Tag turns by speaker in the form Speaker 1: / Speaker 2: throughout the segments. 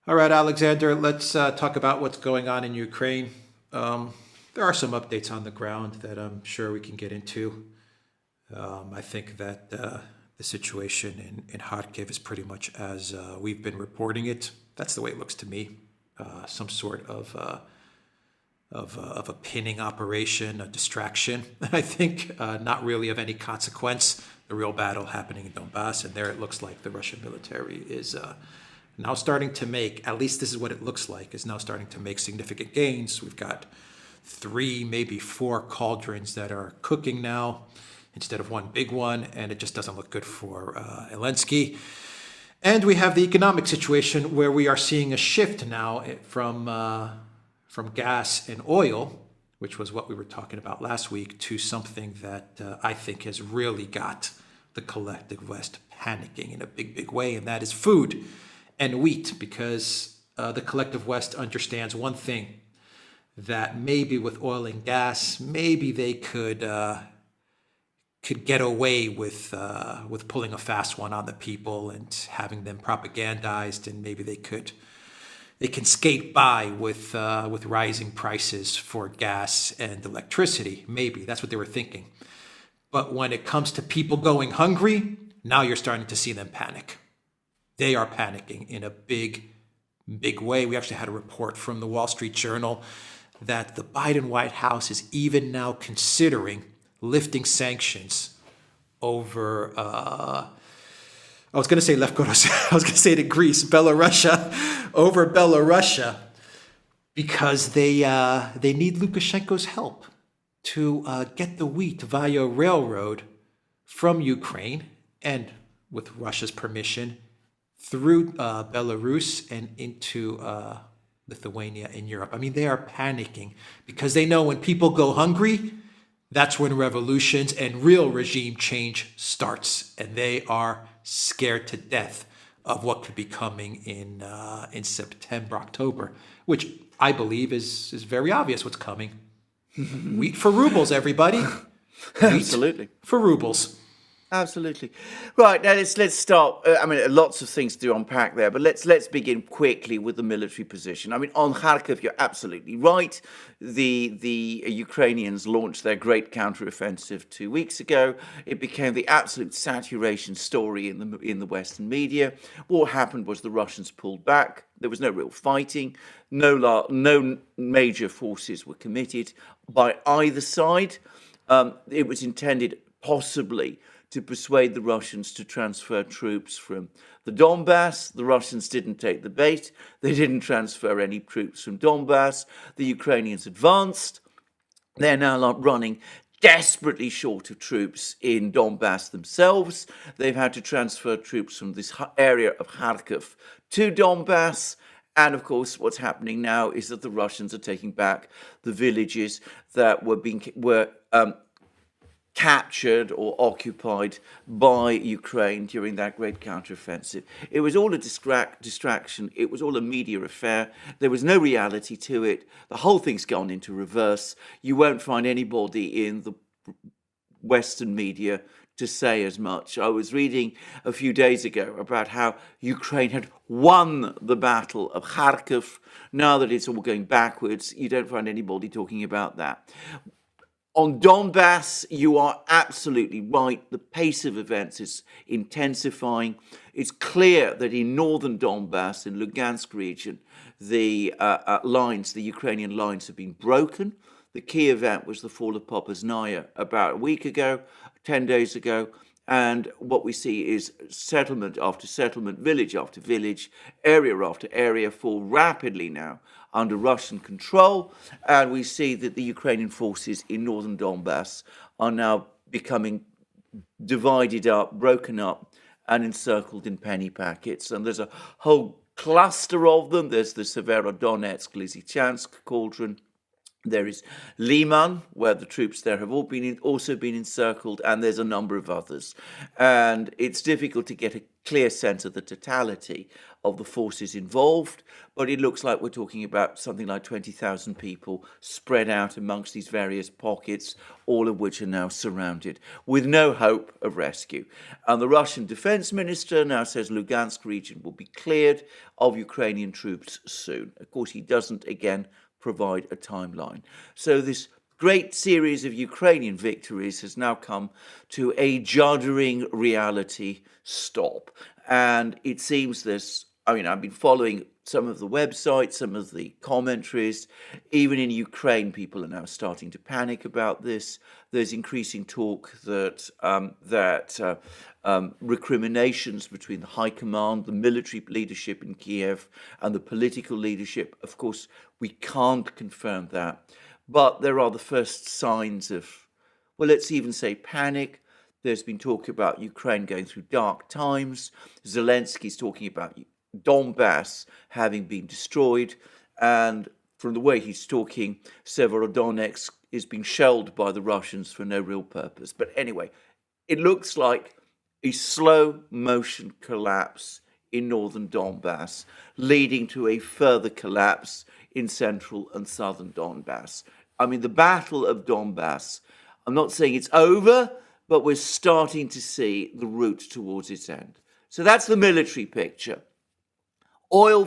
Speaker 1: All right, Alexander, let's talk about what's going on in Ukraine. There are some updates on the ground that I'm sure we can get into. I think that the situation in Kharkiv is pretty much as we've been reporting it. That's the way it looks to me. Some sort of a pinning operation, a distraction. I think not really of any consequence. The real battle happening in Donbass, and there it looks like the Russian military is now starting to make, at least this is what it looks like, is now starting to make significant gains. We've got three, maybe four cauldrons that are cooking now instead of one big one, and it just doesn't look good for Zelensky. And we have the economic situation where we are seeing a shift now from gas and oil, which was what we were talking about last week, to something that I think has really got the collective West panicking in a big, big way, and that is food and wheat, because the collective West understands one thing, that maybe with oil and gas, maybe they could get away with pulling a fast one on the people and having them propagandized, and maybe they can skate by with rising prices for gas and electricity. Maybe that's what they were thinking. But when it comes to people going hungry, now you're starting to see them panic. They are panicking in a big, big way. We actually had a report from the Wall Street Journal that the Biden White House is even now considering lifting sanctions over, I was going to say Lefkoros, I was going to say to Greece, over Belarusia, because they need Lukashenko's help to get the wheat via railroad from Ukraine and with Russia's permission through Belarus and into Lithuania in Europe. I mean, they are panicking because they know when people go hungry, that's when revolutions and real regime change starts, and they are scared to death of what could be coming in September, October, which I believe is very obvious what's coming. Wheat for rubles, everybody. Wheat
Speaker 2: Absolutely.
Speaker 1: for rubles.
Speaker 2: Absolutely. Right, now let's start. Lots of things to unpack there, but let's begin quickly with the military position. I mean, on Kharkiv, you're absolutely right. The Ukrainians launched their great counteroffensive 2 weeks ago. It became the absolute saturation story in the Western media. What happened was the Russians pulled back. There was no real fighting. No major forces were committed by either side. It was intended possibly to persuade the Russians to transfer troops from the Donbass. The Russians didn't take the bait. They didn't transfer any troops from Donbass. The Ukrainians advanced. They're now running desperately short of troops in Donbass themselves. They've had to transfer troops from this area of Kharkiv to Donbass. And of course, what's happening now is that the Russians are taking back the villages that were captured or occupied by Ukraine during that great counteroffensive. It was all a distraction. It was all a media affair. There was no reality to it. The whole thing's gone into reverse. You won't find anybody in the Western media to say as much. I was reading a few days ago about how Ukraine had won the Battle of Kharkiv. Now that it's all going backwards, you don't find anybody talking about that. On Donbass, you are absolutely right. The pace of events is intensifying. It's clear that in northern Donbass, in Lugansk region, the Ukrainian lines have been broken. The key event was the fall of Popasnaya about a week ago, 10 days ago. And what we see is settlement after settlement, village after village, area after area fall rapidly now under Russian control. And we see that the Ukrainian forces in northern Donbass are now becoming divided up, broken up, and encircled in penny packets. And there's a whole cluster of them. There's the Severodonetsk, Lysychansk cauldron. There is Liman, where the troops there have all also been encircled, and there's a number of others. And it's difficult to get a clear sense of the totality of the forces involved, but it looks like we're talking about something like 20,000 people spread out amongst these various pockets, all of which are now surrounded with no hope of rescue. And the Russian defense minister now says Lugansk region will be cleared of Ukrainian troops soon. Of course, he doesn't, again, provide a timeline. So this great series of Ukrainian victories has now come to a juddering reality stop. And it seems I've been following some of the websites, some of the commentaries. Even in Ukraine, people are now starting to panic about this. There's increasing talk that recriminations between the high command, the military leadership in Kiev, and the political leadership. Of course, we can't confirm that. But there are the first signs of, well, let's even say panic. There's been talk about Ukraine going through dark times. Zelensky's talking about Donbass having been destroyed. And from the way he's talking, Severodonetsk is being shelled by the Russians for no real purpose. But anyway, it looks like a slow motion collapse in northern Donbass, leading to a further collapse in central and southern Donbass. I mean, the Battle of Donbass, I'm not saying it's over, but we're starting to see the route towards its end. So that's the military picture. Oil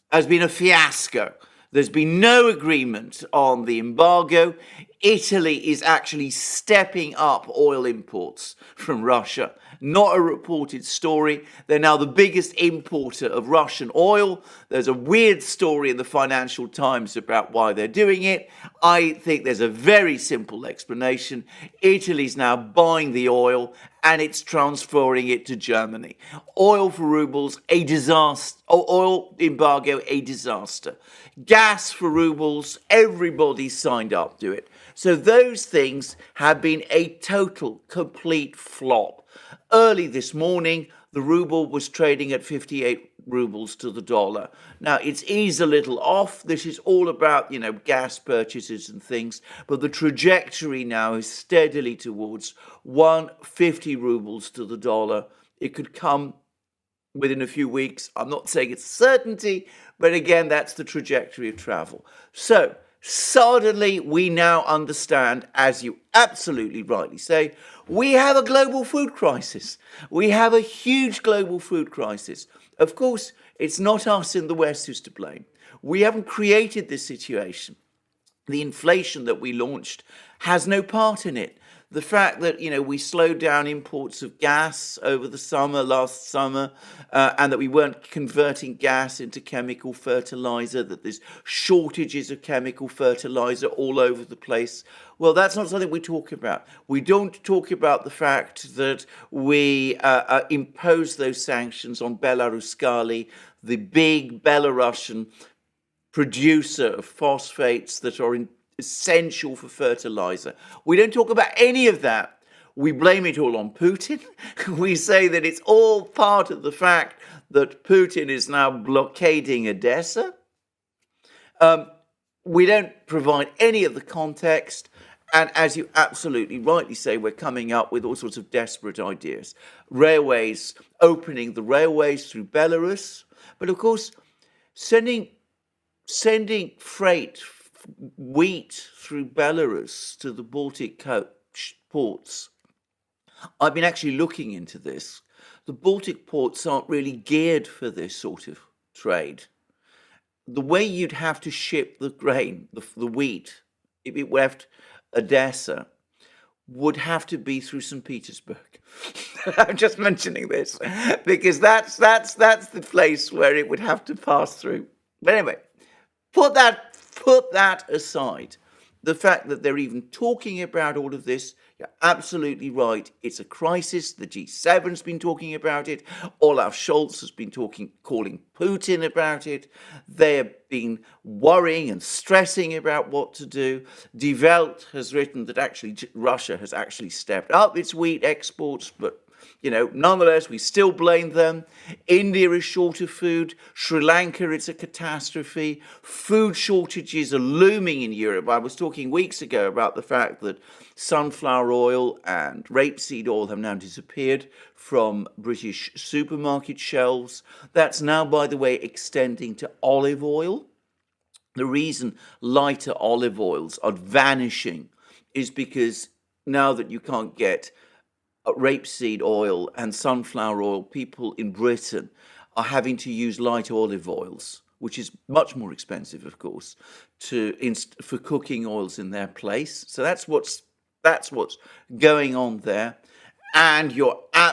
Speaker 2: has been a fiasco. There's been no agreement on the embargo. Italy is actually stepping up oil imports from Russia. Not a reported story. They're now the biggest importer of Russian oil. There's a weird story in the Financial Times about why they're doing it. I think there's a very simple explanation. Italy's now buying the oil and it's transferring it to Germany. Oil for rubles, a disaster. Oil embargo, a disaster. Gas for rubles, everybody signed up to it. So those things have been a total, complete flop. Early this morning, the ruble was trading at 58 rubles to the dollar. Now, it's eased a little off. This is all about, gas purchases and things. But the trajectory now is steadily towards 150 rubles to the dollar. It could come within a few weeks. I'm not saying it's certainty, but again, that's the trajectory of travel. So suddenly we now understand, as you absolutely rightly say, we have a global food crisis. We have a huge global food crisis. Of course, it's not us in the West who's to blame. We haven't created this situation. The inflation that we launched has no part in it. The fact that, we slowed down imports of gas over the last summer, and that we weren't converting gas into chemical fertilizer, that there's shortages of chemical fertilizer all over the place. Well, that's not something we talk about. We don't talk about the fact that we imposed those sanctions on Belaruskali, the big Belarusian producer of phosphates that are essential for fertilizer. We don't talk about any of that. We blame it all on Putin. We say that it's all part of the fact that Putin is now blockading Odessa. We don't provide any of the context. And as you absolutely rightly say, we're coming up with all sorts of desperate ideas. Railways, opening the railways through Belarus. But of course, sending freight, wheat through Belarus to the Baltic ports. I've been actually looking into this. The Baltic ports aren't really geared for this sort of trade. The way you'd have to ship the grain, the wheat, if it left Odessa, would have to be through St. Petersburg. I'm just mentioning this because that's the place where it would have to pass through. But anyway, put that aside. The fact that they're even talking about all of this, you're absolutely right. It's a crisis. The G7's been talking about it. Olaf Scholz has been calling Putin about it. They have been worrying and stressing about what to do. Die Welt has written that actually Russia has actually stepped up its wheat exports, but nonetheless, we still blame them. India is short of food. Sri Lanka, it's a catastrophe. Food shortages are looming in Europe. I was talking weeks ago about the fact that sunflower oil and rapeseed oil have now disappeared from British supermarket shelves. That's now, by the way, extending to olive oil. The reason lighter olive oils are vanishing is because now that you can't get rapeseed oil and sunflower oil, people in Britain are having to use light olive oils, which is much more expensive, of course, for cooking oils in their place. So that's what's going on there. And you're